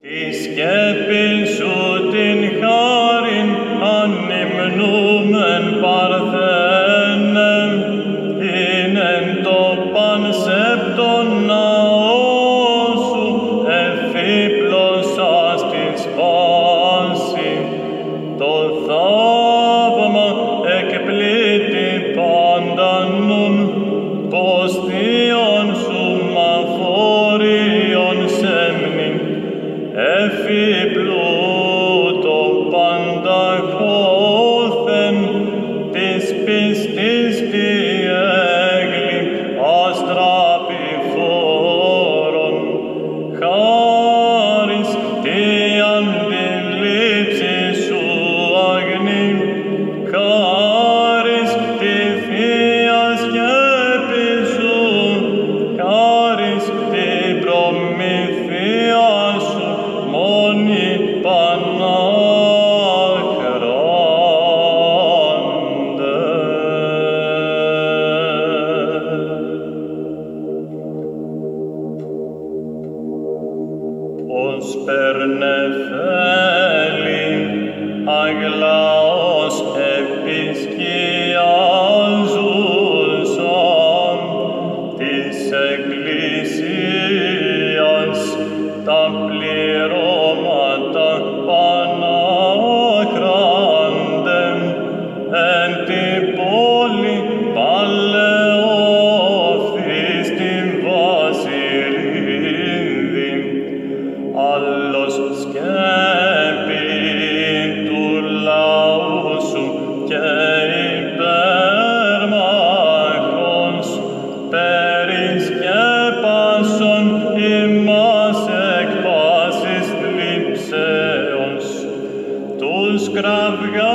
Τη σκέπη σου την χάριν ανυμνούμεν παρθένε, είναι το πανσέπτον ναό σου, εφήπλωσας της πάση. Το θαύμα εκπλήττει πάντα νουν, πως θείον σου μαφόριον σέμνην, εφήπλου το πανταχώθεν της πίστης τι έγλη αστραπηφόρον, χάρις τι αντιλήψη σου αγνή, χάρις τη θεία σκέπη σου, χάρις την προμηθεία σου μόνη πανάχραντε. Ως περνεφέλη αγλαός επισκιάζουσαν της Εκκλησίας τα πληρώματα πανάχραντε, εν την πόλη παλαιόφθης την βασιλίδη, άλλος σκέπην του λαού σου και υπερμάχος, περισκέπασον ημάς εκ πάσης θλίψεως, τους κραυγά